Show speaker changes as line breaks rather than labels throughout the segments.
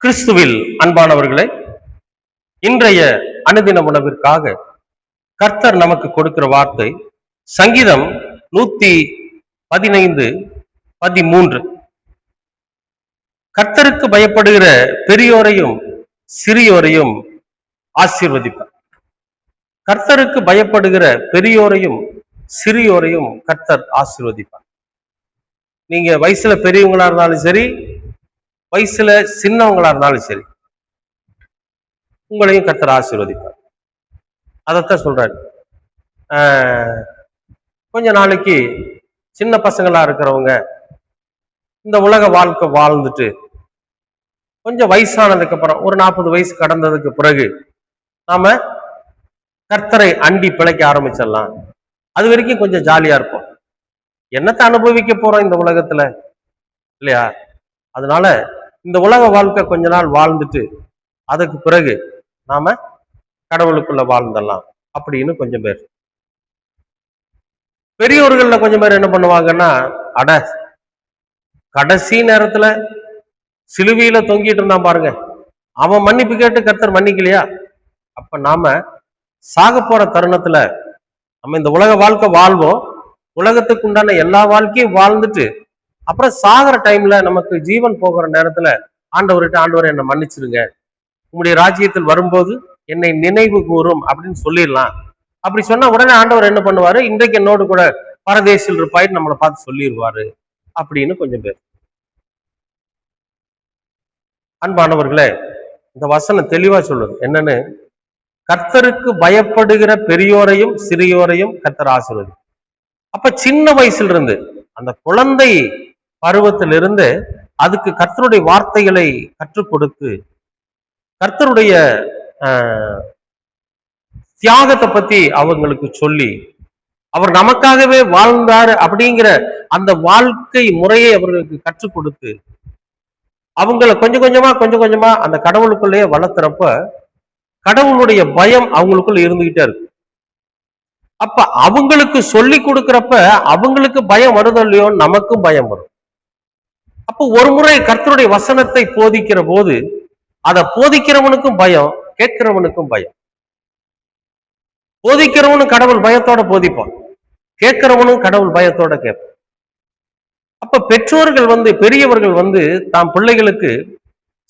கிறிஸ்துவில் அன்பானவர்களே, இன்றைய அனுதின உணவிற்காக கர்த்தர் நமக்கு கொடுக்கிற வார்த்தை சங்கீதம் 115:13. கர்த்தருக்கு பயப்படுகிற பெரியோரையும் சிறியோரையும் ஆசீர்வதிப்பார். கர்த்தருக்கு பயப்படுகிற பெரியோரையும் சிறியோரையும் கர்த்தர் ஆசீர்வதிப்பார். நீங்க வயசுல பெரியவங்களா இருந்தாலும் சரி, வயசுல சின்னவங்களா இருந்தாலும் சரி, உங்களையும் கர்த்தர் ஆசீர்வதிப்பார். அதைத்தான் சொல்றாரு. கொஞ்ச நாளைக்கு சின்ன பசங்களா இருக்கிறவங்க இந்த உலக வாழ்க்கை வாழ்ந்துட்டு கொஞ்சம் வயசானதுக்கு அப்புறம் ஒரு 40 வயசு கடந்ததுக்கு பிறகு நாம கர்த்தரை அண்டி பிழைக்க ஆரம்பிச்சிடலாம். அது வரைக்கும் கொஞ்சம் ஜாலியா இருப்போம். என்னத்தை அனுபவிக்க போறோம் இந்த உலகத்துல, இல்லையா? அதனால இந்த உலக வாழ்க்கை கொஞ்ச நாள் வாழ்ந்துட்டு அதுக்கு பிறகு நாம கடவுளுக்குள்ள வாழ்ந்துடலாம் அப்படின்னு கொஞ்சம் பேர். பெரியோர்கள்ல கொஞ்சம் பேர் என்ன பண்ணுவாங்கன்னா, அட கடைசி நேரத்துல சிலுவையில தொங்கிட்டு இருந்தான் பாருங்க, அவன் மன்னிப்பு கேட்டு கர்த்தர் மன்னிக்கலையா, அப்ப நாம சாக போற தருணத்துல நம்ம இந்த உலக வாழ்க்கை வாழ்வோம், உலகத்துக்கு உண்டான எல்லா வாழ்க்கையும் வாழ்ந்துட்டு அப்புறம் சாகிற டைம்ல நமக்கு ஜீவன் போகிற நேரத்துல ஆண்டவரை என்னை மன்னிச்சிருங்க, உங்களுடைய ராஜ்யத்தில் வரும்போது என்னை நினைவு கூறும் அப்படின்னு சொல்லிடலாம். அப்படி சொன்னா உடனே ஆண்டவர் என்ன பண்ணுவாரு, இன்றைக்கு என்னோடு கூட பரதேசில் இருப்பாயின்னு நம்மளை பார்த்து சொல்லிடுவாரு அப்படின்னு கொஞ்சம் பேர். அன்பானவர்களே, இந்த வசனம் தெளிவா சொல்லுது என்னன்னு, கர்த்தருக்கு பயப்படுகிற பெரியோரையும் சிறியோரையும் கர்த்தர் ஆசீர்வதி. அப்ப சின்ன வயசுல இருந்து அந்த குழந்தை பருவத்திலிருந்து அதுக்கு கர்த்தருடைய வார்த்தைகளை கற்றுக் கொடுத்து கர்த்தருடைய தியாகத்தை பத்தி அவங்களுக்கு சொல்லி அவர் நமக்காகவே வாழ்ந்தாரு அப்படிங்கிற அந்த வாழ்க்கை முறையை அவர்களுக்கு கற்றுக் கொடுத்து அவங்கள கொஞ்சம் கொஞ்சமா அந்த கடவுளுக்குள்ளேயே வளர்த்துறப்ப கடவுளுடைய பயம் அவங்களுக்குள்ள இருந்துகிட்டே இருக்கு. அப்ப அவங்களுக்கு சொல்லி கொடுக்கிறப்ப அவங்களுக்கு பயம் வருதோ இல்லையோ, நமக்கும் பயம் வரும். அப்போ ஒரு முறை கர்த்தருடைய வசனத்தை போதிக்கிற போது அதை போதிக்கிறவனுக்கும் பயம், கேட்கிறவனுக்கும் பயம். போதிக்கிறவனும் கடவுள் பயத்தோட போதிப்பான், கேட்கிறவனும் கடவுள் பயத்தோட கேட்பான். அப்ப பெற்றோர்கள் பெரியவர்கள் தாம் பிள்ளைகளுக்கு,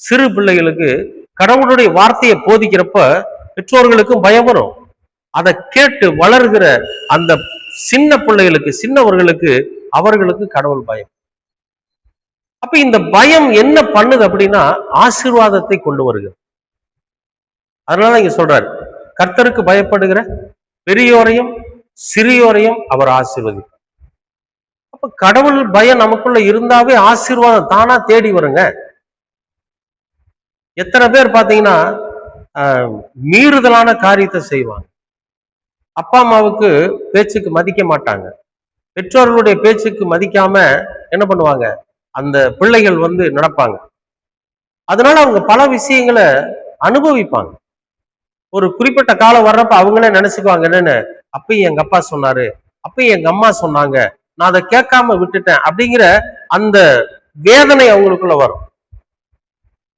சிறு பிள்ளைகளுக்கு கடவுளுடைய வார்த்தையை போதிக்கிறப்ப பெற்றோர்களுக்கும் பயம் வரும். அதை கேட்டு வளர்கிற அந்த சின்ன பிள்ளைகளுக்கு, சின்னவர்களுக்கு, அவர்களுக்கு கடவுள் பயம். அப்ப இந்த பயம் என்ன பண்ணுது அப்படின்னா ஆசீர்வாதத்தை கொண்டு வருகிறது. அதனால இங்க சொல்றாரு, கர்த்தருக்கு பயப்படுகிற பெரியோரையும் சிறியோரையும் அவர் ஆசீர்வதிப்பார். அப்ப கடவுள் பயம் நமக்குள்ள இருந்தாவே ஆசீர்வாதம் தானா தேடி வருங்க. எத்தனை பேர் பாத்தீங்கன்னா மீறுதலான காரியத்தை செய்வாங்க. அப்பா அம்மாவுக்கு பேச்சுக்கு மதிக்க மாட்டாங்க. பெற்றோர்களுடைய பேச்சுக்கு மதிக்காம என்ன பண்ணுவாங்க, அந்த பிள்ளைகள் நடப்பாங்க. அதனால அவங்க பல விஷயங்களை அனுபவிப்பாங்க. ஒரு குறிப்பிட்ட காலம் வர்றப்ப அவங்களே நினைச்சுக்குவாங்க, என்னன்னு அப்பயும் எங்க அப்பா சொன்னாரு, அப்பயும் எங்க அம்மா சொன்னாங்க, நான் அதை கேட்காம விட்டுட்டேன் அப்படிங்கிற அந்த வேதனை அவங்களுக்குள்ள வரும்.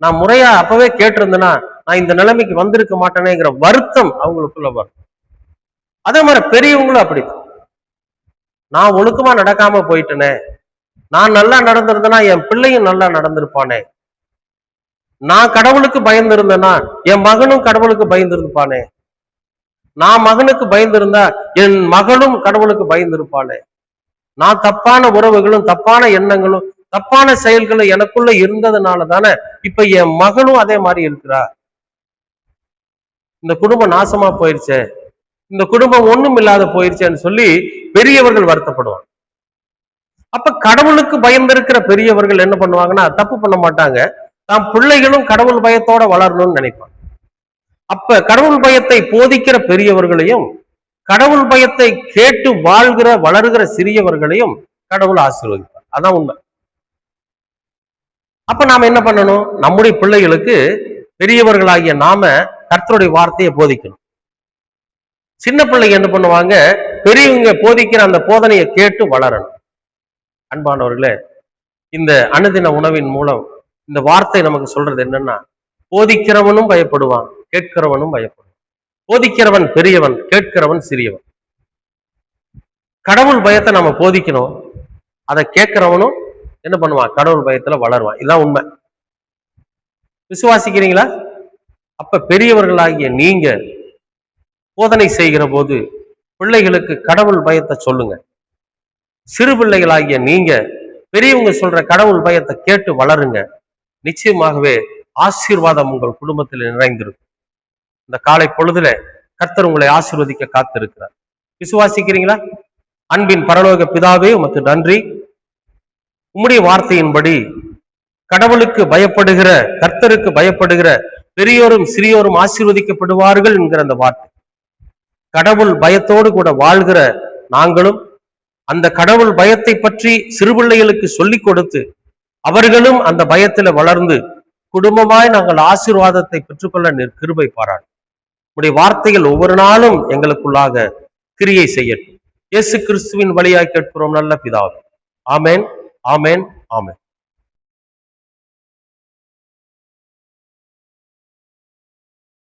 நான் முறையா அப்பவே கேட்டிருந்தேன்னா நான் இந்த நிலைமைக்கு வந்திருக்க மாட்டேனேங்கிற வருத்தம் அவங்களுக்குள்ள வரும். அதே மாதிரி பெரியவங்களும் அப்படித்தான். நான் ஒழுக்கமா நடக்காம போயிட்டேனே, நான் நல்லா நடந்திருந்தேன்னா என் பிள்ளையும் நல்லா நடந்திருப்பானே, நான் கடவுளுக்கு பயந்திருந்தேன்னா என் மகனும் கடவுளுக்கு பயந்திருப்பானே, நான் மகனுக்கு பயந்திருந்தா என் மகளும் கடவுளுக்கு பயந்திருப்பானே, நான் தப்பான உறவுகளும் தப்பான எண்ணங்களும் தப்பான செயல்களும் எனக்குள்ள இருந்ததுனால தானே இப்ப என் மகளும் அதே மாதிரி இருக்கிறா, இந்த குடும்பம் நாசமா போயிருச்சே, இந்த குடும்பம் ஒண்ணும் இல்லாத போயிருச்சேன்னு சொல்லி பெரியவர்கள் வருத்தப்படுவாங்க. அப்ப கடவுளுக்கு பயந்திருக்கிற பெரியவர்கள் என்ன பண்ணுவாங்கன்னா தப்பு பண்ண மாட்டாங்க, தாம் பிள்ளைகளும் கடவுள் பயத்தோட வளரணும்னு நினைப்பாங்க. அப்ப கடவுள் பயத்தை போதிக்கிற பெரியவர்களையும் கடவுள் பயத்தை கேட்டு வாழ்கிற வளர்கிற சிறியவர்களையும் கடவுள் ஆசீர்வதிப்பார். அதான் உண்மை. அப்ப நாம என்ன பண்ணணும், நம்முடைய பிள்ளைகளுக்கு பெரியவர்களாகிய நாம கர்த்தருடைய வார்த்தையை போதிக்கணும். சின்ன பிள்ளைங்க என்ன பண்ணுவாங்க, பெரியவங்க போதிக்கிற அந்த போதனையை கேட்டு வளரணும். அன்பானவர்களே, இந்த அனுதின உணவின் மூலம் இந்த வார்த்தை நமக்கு சொல்றது என்னன்னா, போதிக்கிறவனும் பயப்படுவான், கேட்கிறவனும் பயப்படுவான். போதிக்கிறவன் பெரியவன், கேட்கிறவன் சிறியவன். கடவுள் பயத்தை நம்ம போதிக்கணும், அதை கேட்கிறவனும் என்ன பண்ணுவான், கடவுள் பயத்துல வளருவான். இதுதான் உண்மை. விசுவாசிக்கிறீங்களா? அப்ப பெரியவர்களாகிய நீங்க போதனை செய்கிற போது பிள்ளைகளுக்கு கடவுள் பயத்தை சொல்லுங்க. சிறு பிள்ளைகளாகிய நீங்க பெரியவங்க சொல்ற கடவுள் பயத்தை கேட்டு வளருங்க. நிச்சயமாகவே ஆசீர்வாதம் உங்கள் குடும்பத்தில் நிறைந்திருக்கும். இந்த காலை பொழுதுல கர்த்தர் உங்களை ஆசீர்வதிக்க காத்திருக்கிறார். விசுவாசிக்கிறீங்களா? அன்பின் பரலோக பிதாவே, உமக்கு நன்றி. உம்முடைய வார்த்தையின்படி கடவுளுக்கு பயப்படுகிற, கர்த்தருக்கு பயப்படுகிற பெரியோரும் சிறியோரும் ஆசீர்வதிக்கப்படுவார்கள் என்கிற அந்த வார்த்தை, கடவுள் பயத்தோடு கூட வாழ்கிற நாங்களும் அந்த கடவுள் பயத்தை பற்றி சிறுபிள்ளைகளுக்கு சொல்லிக் கொடுத்து அவர்களும் அந்த பயத்துல வளர்ந்து குடும்பமாய் நாங்கள் ஆசீர்வாதத்தை பெற்றுக்கொள்ள கிருபை பாராட்டு. உடைய வார்த்தைகள் ஒவ்வொரு நாளும் எங்களுக்குள்ளாக கிரியை செய்யட்டும். இயேசு கிறிஸ்துவின் வழியாய் கேட்கிறோம் நல்ல பிதாவே. ஆமேன், ஆமேன், ஆமேன்.